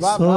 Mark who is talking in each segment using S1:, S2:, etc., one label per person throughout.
S1: 100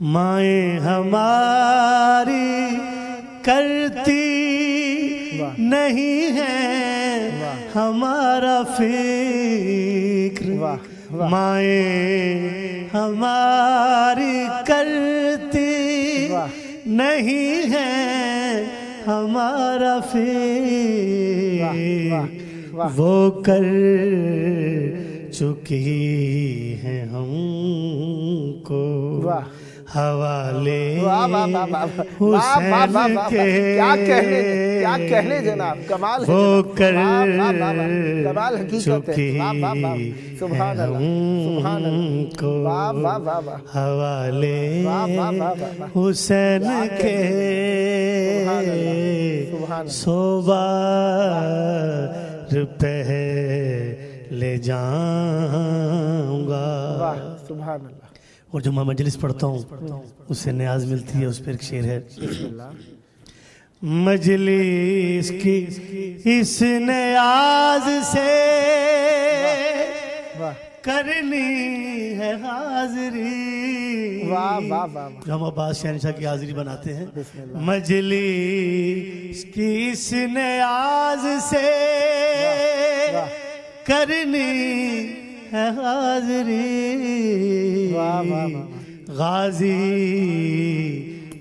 S1: مائیں ہماری کرتی نہیں ہے ہمارا فکر، مائیں ہماری کرتی نہیں ہے ہمارا فکر، وہ کر چکی ہے ہم کو حوالے حسین کے،
S2: کیا کہنے جناب، کمال ہے،
S1: وہ کر
S2: حقیقت ہے، سبحان اللہ، سبحان اللہ
S1: کو حوالے حسین کے سو بار پہلے جاؤں گا۔
S2: سبحان اللہ۔
S1: اور جو میں مجلس پڑھتا ہوں اس سے نیاز ملتی ہے، اس پر ایک شعر ہے، مجلس کی اس نیاز سے کرنی ہے حاضری، جو ہم عباس شہنشاہ کی حاضری بناتے ہیں، مجلس کی اس نیاز سے کرنی ہے حاضری، غازی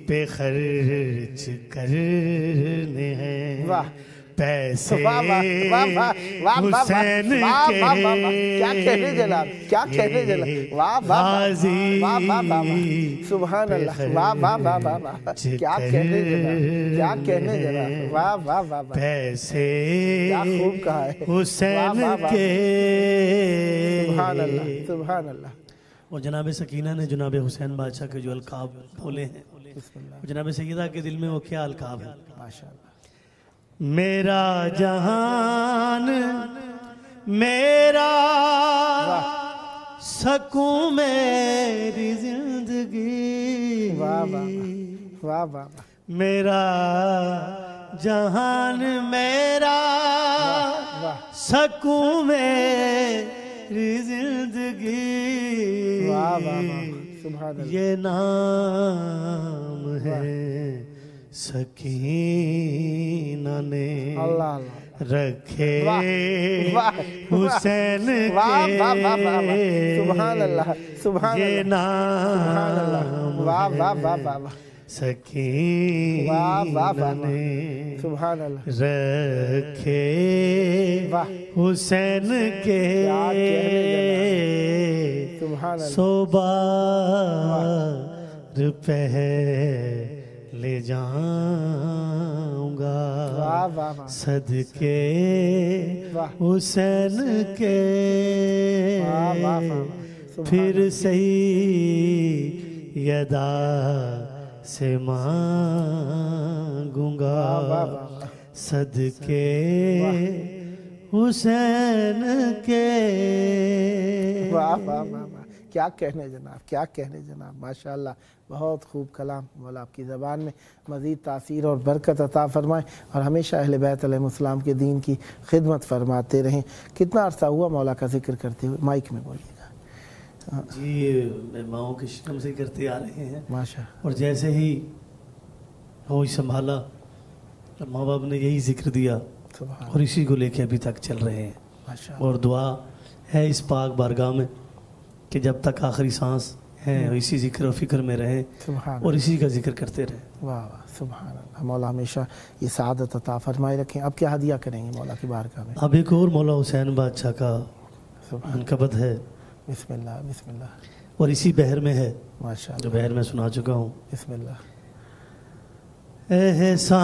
S1: پہ خرچ کرنے ہیں پیسے حسین کے،
S2: کیا کہنے جناب، کیا کہنے جناب،
S1: غازی
S2: سبحان اللہ، کیا کہنے جناب، کیا کہنے جناب،
S1: پیسے
S2: کیا خوب کہا ہے
S1: حسین کے،
S2: سبحان اللہ، سبحان اللہ۔
S1: اور جناب سکینہ نے جناب حسین بادشاہ کے جو القاب بولے ہیں، جناب سیدہ کے دل میں وہ کیا القاب ہے،
S2: ماشاءاللہ۔
S1: میرا جہان میرا سکوں میری زندگی، میرا جہان میرا سکوں میری زندگی، یہ نام ہے سکینہ نے رکھے حسین کے،
S2: سبحان اللہ، سبحان
S1: یہ
S2: اللہ،
S1: سکینہ نے
S2: سبحان اللہ،
S1: رکھے حسین کے، سو بار پہلے جاؤں گا صدقے حسین کے، پھر سیدہ سے مانگوں گا صدقے حسین کے۔
S2: کیا کہنے جناب، کیا کہنے جناب، ماشاءاللہ، بہت خوب کلام، مولا آپ کی زبان میں مزید تاثیر اور برکت عطا فرمائیں اور ہمیشہ اہل بیت علیہ السلام کے دین کی خدمت فرماتے رہیں۔ کتنا عرصہ ہوا مولا کا ذکر کرتے ہوئے؟ مائک میں بولیے گا۔
S1: جی ماؤں کے شکم سے کرتے آ رہے ہیں
S2: ماشاء،
S1: اور جیسے ہی ہوش سنبھالا ماں باپ نے یہی ذکر دیا اور اسی کو لے کے ابھی تک چل رہے ہیں، اور دعا ہے اس پاک بارگاہ میں کہ جب تک آخری سانس ہے اسی ذکر و فکر میں رہیں اور اسی کا ذکر کرتے رہیں۔
S2: واہ واہ، سبحان اللہ، مولا ہمیشہ یہ سعادت عطا فرمائے رکھیں۔ اب کیا ہدیہ کریں گے مولا کی بارگاہ میں؟
S1: اب ایک اور مولا حسین بادشاہ کا منقبت ہے،
S2: بسم اللہ، بسم اللہ،
S1: اور اسی بحر میں ہے
S2: ماشاءاللہ،
S1: جو بحر میں سنا چکا ہوں۔
S2: بسم اللہ۔
S1: احسان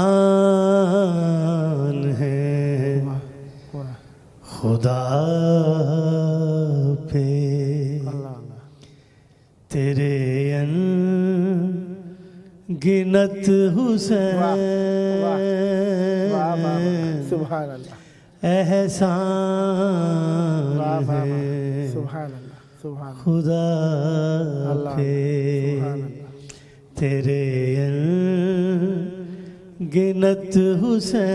S1: ہے خدا پہ تیرے گنت حسین،
S2: سبحان اللہ،
S1: احسان ہے
S2: سبحان اللہ، سبحان
S1: خدا پہ تیرے گنت حسین،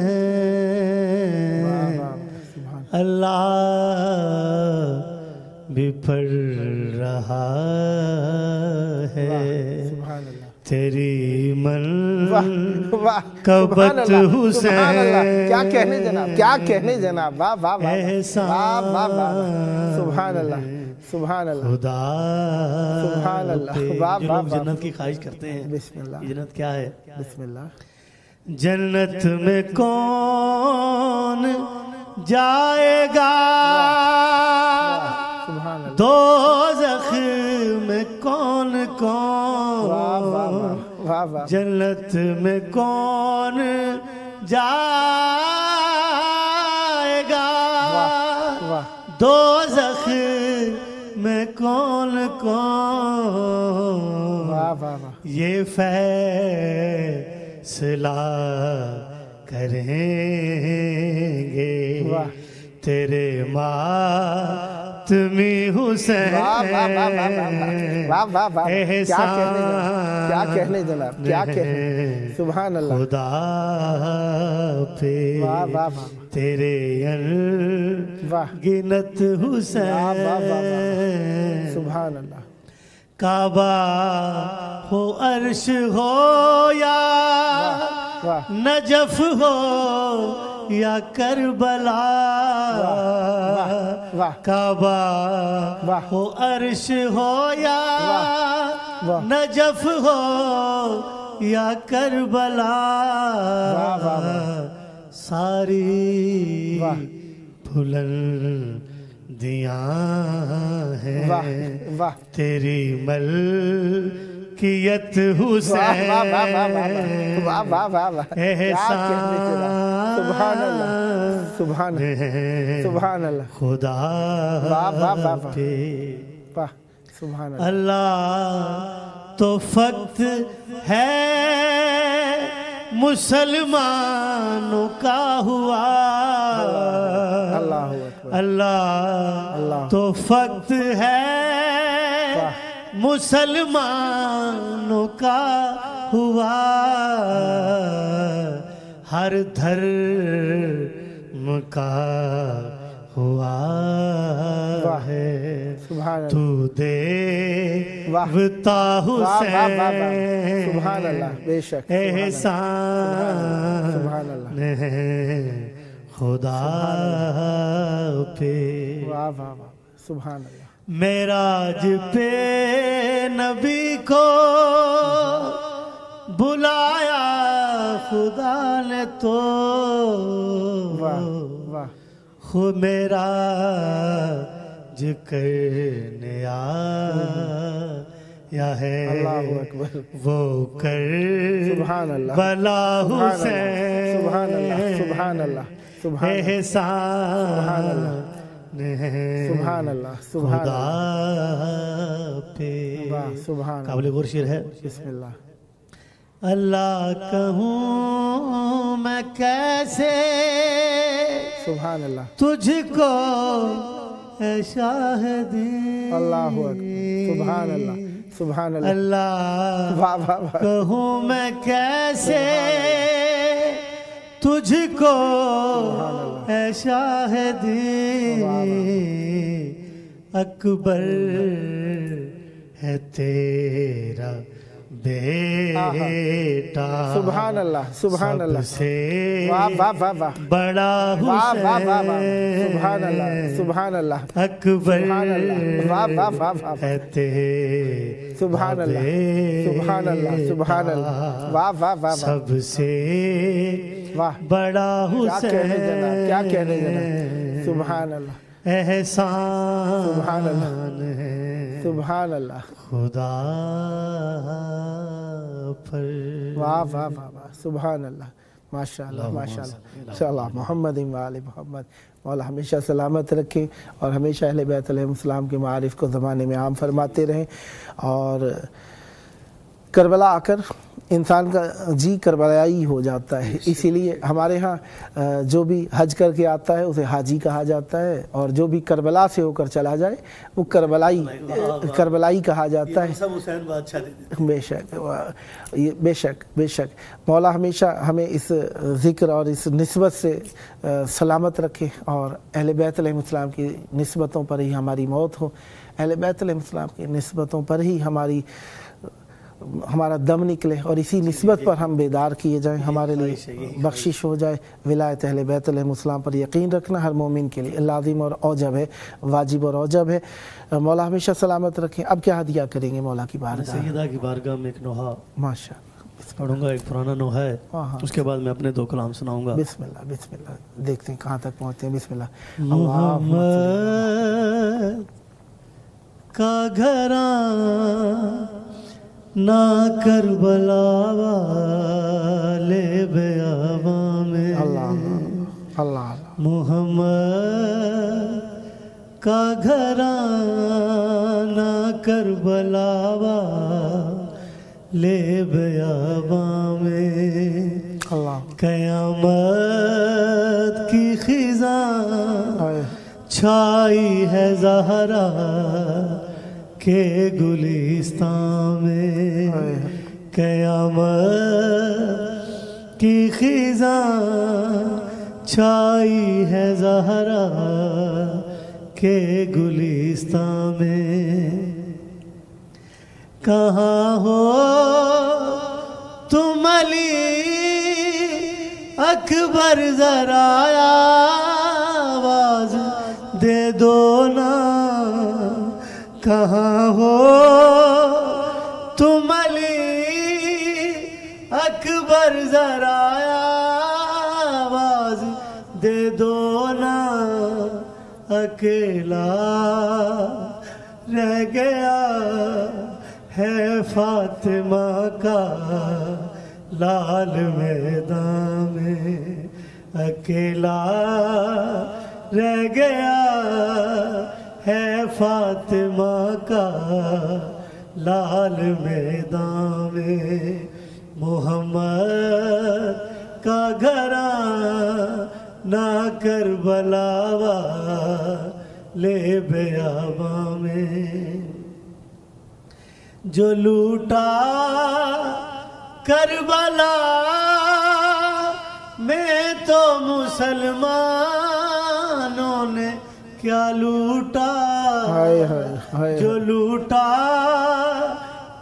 S1: اللہ بھی پڑھ رہا ہے
S2: سبحان اللہ
S1: تیری من
S2: واہ
S1: کبت حسین
S2: سبحان اللہ کیا کہنے جناب کیا کہنے جناب واہ واہ واہ واہ واہ واہ سبحان اللہ سبحان اللہ
S1: خدا
S2: سبحان اللہ
S1: پہ
S2: واہ
S1: جو
S2: واہ
S1: لوگ
S2: واہ
S1: جنت کی خواہش کرتے ہیں
S2: بسم اللہ
S1: جنت کیا ہے
S2: بسم اللہ
S1: جنت میں کون جائے گا
S2: سبحان اللہ
S1: دوزخ میں کون
S2: واہ واہ
S1: کون
S2: واہ واہ
S1: جنت میں کون جائے گا
S2: واہ
S1: دوزخ میں کون کون
S2: واہ واہ واہ
S1: یہ فیصلہ کریں گے
S2: واہ
S1: تیرے ماتمی حسین
S2: واہ واہ واہ کیا کہنے جناب کیا کہنے سبحان اللہ
S1: خدا پہ
S2: واہ واہ واہ
S1: تیرے
S2: واہ
S1: گنت
S2: واہ واہ واہ
S1: حسین
S2: سبحان اللہ
S1: کعبہ ہو عرش ہو یا
S2: واہ
S1: نجف ہو یا کربلا
S2: واہ
S1: کعبہ
S2: واہ
S1: ہو عرش ہو یا
S2: واہ
S1: نجف ہو یا کربلا
S2: واہ واہ
S1: ساری
S2: واہ
S1: بلندیاں
S2: واہ
S1: ہیں
S2: واہ
S1: تیری ملکیت حسین
S2: واہ واہ واہ واہ سبحان اللہ سبحان سبحان اللہ
S1: خدا
S2: واہ واہ واہ واہ
S1: پہ
S2: واہ سبحان اللہ
S1: اللہ تو فقط ہے مسلمانوں کا ہوا
S2: اللہ اکبر
S1: اللہ تو فقط ہے مسلمانوں کا ہوا ہر دھرم کا ہوا ہے
S2: سبحان اللہ
S1: تو دیوتا حسین
S2: سبحان اللہ بے شک
S1: احسان
S2: سبحان اللہ
S1: خدا پہ
S2: واہ واہ واہ سبحان اللہ
S1: معراج پہ نبی کو بلایا خدا نے تو
S2: واہ واہ
S1: خود میرا کرنے آیا ہے
S2: اللہ اکبر
S1: وہ کر
S2: سبحان اللہ
S1: بلا حسین
S2: سبحان اللہ سبحان اللہ سبحان
S1: احسان
S2: سبحان اللہ سبحان
S1: خدا پہ
S2: واہ سبحان
S1: قابل غور شعر ہے
S2: بسم اللہ
S1: اللہ کہوں میں کیسے
S2: سبحان اللہ
S1: تجھ کو اے شاہدی
S2: اللہ اکبر سبحان اللہ سبحان اللہ
S1: اللہ
S2: واہ واہ واہ
S1: کہوں میں کیسے تجھ کو اے شاہدی اکبر ہے تیرا بیٹا
S2: سبحان اللہ سبحان اللہ
S1: سے
S2: واہ واہ واہ واہ
S1: بڑا
S2: واہ واہ واہ واہ
S1: حسین
S2: سبحان اللہ سبحان اللہ
S1: اکبر
S2: سبحان اللہ واہ واہ واہ واہ
S1: ہے تیرا
S2: سبحان اللہ سبحان اللہ سبحان اللہ واہ واہ واہ واہ
S1: سب سے
S2: واہ
S1: بڑا
S2: کیا کہنے جناب
S1: حسین
S2: کیا کہنے جناب سبحان اللہ
S1: احسان
S2: سبحان اللہ
S1: ہے
S2: سبحان اللہ
S1: خدا پر
S2: واہ واہ واہ واہ سبحان اللہ ماشاء اللہ ماشاء اللہ چلا محمد و آل محمد مولا ہمیشہ سلامت رکھیں اور ہمیشہ اہل بیت علیہ السلام کے معارف کو زمانے میں عام فرماتے رہیں اور کربلا آ کر انسان کا جی کربلائی ہو جاتا ہے. اسی لیے ہمارے ہاں جو بھی حج کر کے آتا ہے اسے حاجی کہا جاتا ہے، اور جو بھی کربلا سے ہو کر چلا جائے وہ کربلائی کہا جاتا ہے. بے شک بے شک بے شک. مولا ہمیشہ ہمیں اس ذکر اور اس نسبت سے سلامت رکھے، اور اہل بیت علیہ السلام کی نسبتوں پر ہی ہماری موت ہو، اہل بیت علیہ السلام کی نسبتوں پر ہی ہمارا دم نکلے، اور اسی نسبت پر ہم بیدار کیے جائیں، ہمارے لیے بخشش ہو جائے. ولایت اہل بیت علیہ السلام پر یقین رکھنا ہر مومن کے لیے لازم اور اوجب ہے، واجب اور اوجب ہے. مولا ہمیشہ سلامت رکھیں. اب کیا ہدیہ کریں گے مولا کی بارگاہ؟
S1: سیدہ کی بارگاہ میں ایک نوحہ
S2: ماشاء
S1: پڑھوں گا، ایک پرانا نوحہ ہے، اس کے بعد میں اپنے 2 کلام سناؤں گا.
S2: بسم اللہ بسم اللہ. دیکھتے ہیں کہاں تک پہنچتے ہیں. بسم اللہ.
S1: محمد کا گھرانا کربلا والے بیاباں میں،
S2: اللہ اللہ.
S1: محمد کا گھرانا کربلا والے بیاباں میں، قیامت کی خزاں چھائی ہے زہرا کے گلستان میں، قیامت کی خزاں چھائی ہے زہرا کے گلستان میں. کہاں ہو تم علی اکبر، ذرا آواز دے دو نا. کہاں ہو تم علی اکبر، ذرا آواز دے دو نا. اکیلا رہ گیا ہے فاطمہ کا لال میدان میں، اکیلا رہ گیا ہے فاطمہ کا لال میدان میں. محمد کا گھرانا کربلا والے بیاباں میں، جو لوٹا کربلا میں تو مسلمانوں نے کیا لوٹا. جو لوٹا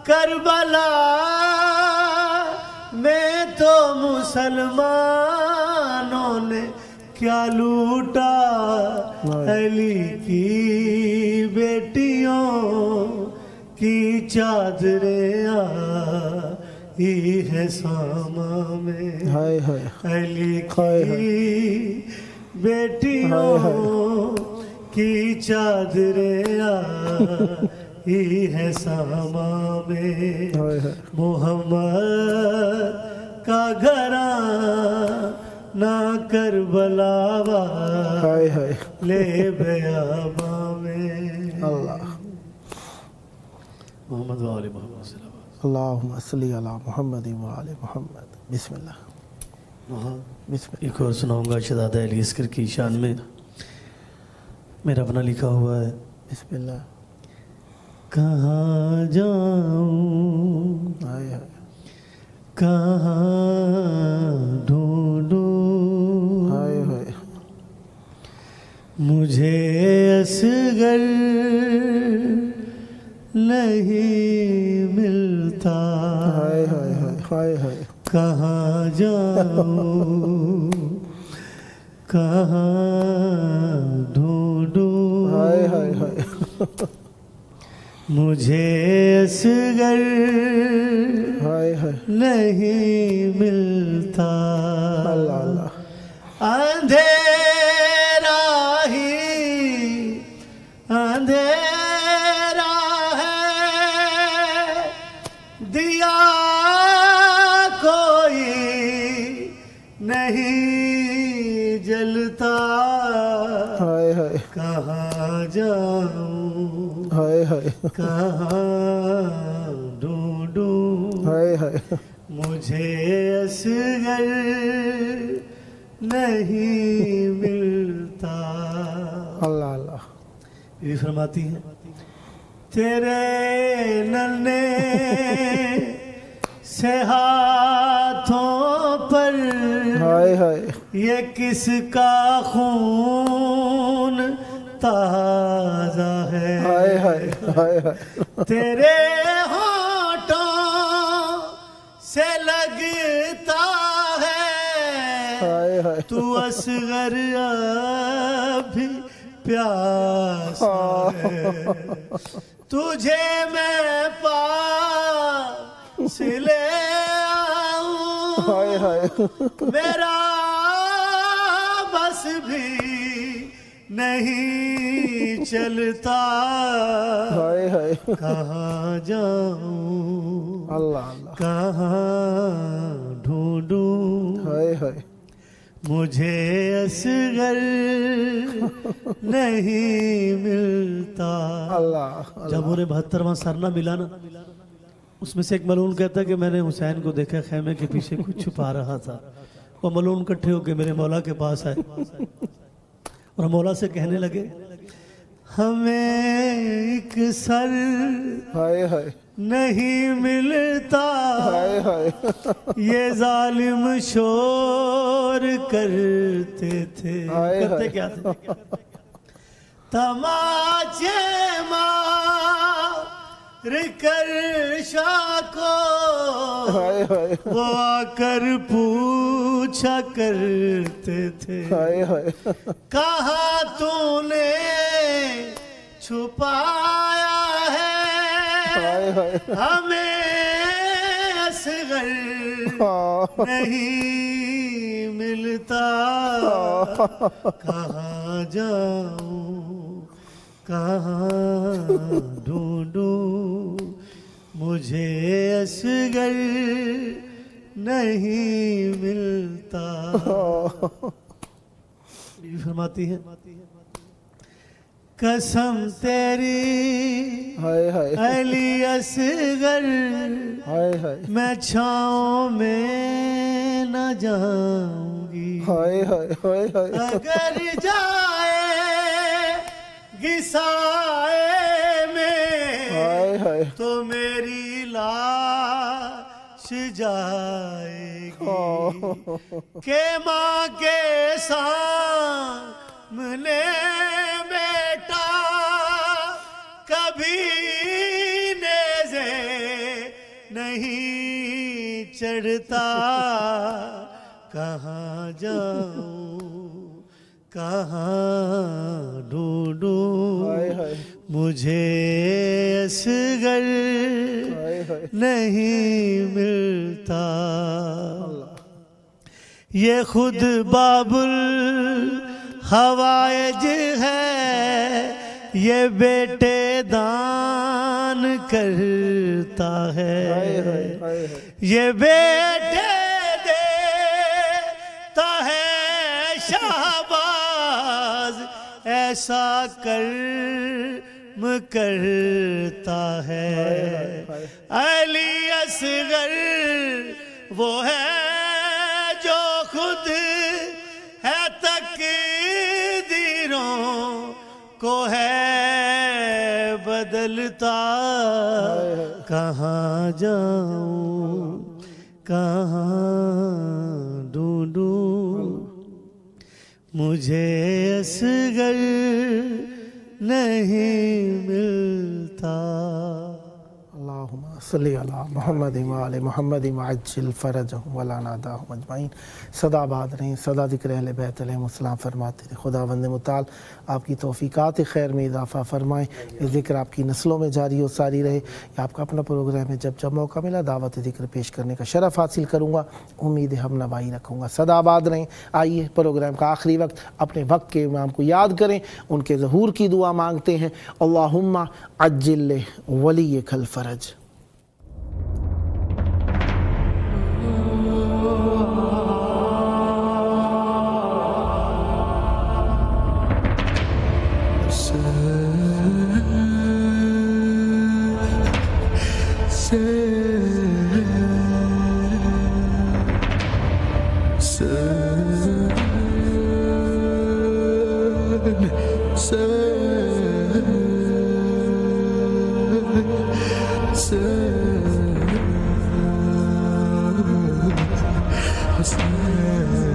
S1: کربلا میں تو مسلمانوں نے کیا لوٹا. علی کی بیٹیوں کی چادریں آئی ہے ساما میں، علی کی بیٹیوں کی چادریں آئی ہے ساما میں. محمد کا گھرانا کربلا والے بیاباں میں.
S2: اللہ.
S1: محمد و آل محمد صلی اللہ علیہ وسلم.
S2: اللہم صلی علی محمد و آل محمد. بسم اللہ.
S1: ایک اور سناؤں گا شہزادہ علی اصغر کی شان میں، میرا اپنا لکھا ہوا ہے.
S2: بسم اللہ.
S1: کہاں جاؤں کہاں ڈھونڈوں، مجھے اصغر نہیں ملتا. کہاں جاؤں کہاں ڈھونڈوں، مجھے اصغر نہیں ملتا. اندھیرا ہی اندھیرا ہے، دیا کوئی نہیں جلتا. کہاں جاؤں کہاں ڈھونڈوں،
S2: ہائے ہائے
S1: مجھے اصغر نہیں ملتا.
S2: اللہ اللہ.
S1: یہ فرماتی ہیں تیرے ننھے سے ہاتھوں پر
S2: ہائے ہائے
S1: یہ کس کا خون تازہ ہے.
S2: ہائے ہائے ہائے ہائے.
S1: تیرے ہونٹوں سے لگتا ہے
S2: ہائے ہائے.
S1: تو اصغر ابھی پیاسا ہے. تجھے میں پاس لے آؤں
S2: ہائے ہائے
S1: میرا بس بھی نہیں چلتا.
S2: ہائے ہائے.
S1: کہاں جاؤں
S2: اللہ اللہ.
S1: کہاں ڈھونڈوں
S2: ہائے ہائے.
S1: مجھے اصغر نہیں ملتا.
S2: اللہ.
S1: جب انہیں 72واں سر نہ ملا نا، اس میں سے ایک ملعون کہتا ہے کہ میں نے حسین کو دیکھا خیمے کے پیچھے کچھ چھپا رہا تھا. وہ ملعون کٹھے ہو کے میرے مولا کے پاس آئے اور مولا سے کہنے لگے ہمیں ایک سر
S2: ہائے ہائے
S1: نہیں ملتا.
S2: ہائے ہائے.
S1: یہ ظالم شور کرتے تھے.
S2: ہائے
S1: کرتے
S2: ہائے.
S1: کیا تھے؟ تماچے مار کر شاہ کو
S2: ہائے ہائے.
S1: وہ آ کر پوچھا کرتے تھے
S2: ہائے ہائے.
S1: کہاں تو نے چھپایا ہے
S2: ہائے ہائے.
S1: ہمیں اصغر نہیں ملتا. کہاں جاؤں کہاں ڈھونڈوں مجھے اصغر نہیں ملتا. یہ فرماتی ہے قسم تیری
S2: ہائے ہائے.
S1: علی اصغر
S2: ہائے ہائے.
S1: میں چھاؤں میں نہ جاؤں گی.
S2: ہائے ہائے ہائے ہائے.
S1: اگر جائے گی سائے میں
S2: ہائے ہائے.
S1: تو میری لاش جائے گی کہ ماں کے سامنے بیٹا کبھی نیزے نہیں چڑھتا. کہاں جاؤں کہاں ڈھونڈوں
S2: ہائے ہائے.
S1: مجھے اصغر
S2: ہائے ہائے.
S1: نہیں ملتا. یہ خود باب الحوائج ہے یہ بیٹے دان کرتا
S2: ہائے ہائے.
S1: ہے.
S2: ہائے ہائے.
S1: یہ بیٹے دیتا ہے شہباز ایسا کرم کرتا ہے. علی اصغر وہ ہے جو خود ہے تقدیروں کو ہے بدلتا. کہاں جاؤں کہاں ڈھونڈوں مجھے اصغر نہیں ملتا.
S2: اللہم صلی علی محمد وآل محمد وعجل فرجہم ولا ناداہم اجمعین. صدا باد رہیں، صدا ذکر اہل بیت علیہم السلام فرماتے رہے. خداوند متعال آپ کی توفیقات خیر میں اضافہ فرمائیں. یہ ذکر آپ کی نسلوں میں جاری و ساری رہے. یہ آپ کا اپنا پروگرام ہے، جب جب موقع ملا دعوت ذکر پیش کرنے کا شرف حاصل کروں گا. امید ہم نوائی رکھوں گا. صدا باد رہیں. آئیے پروگرام کا آخری وقت اپنے وقت کے امام کو یاد کریں، ان کے ظہور کی دعا مانگتے ہیں. اللہم عجل ولیک الفرج.
S3: say حسین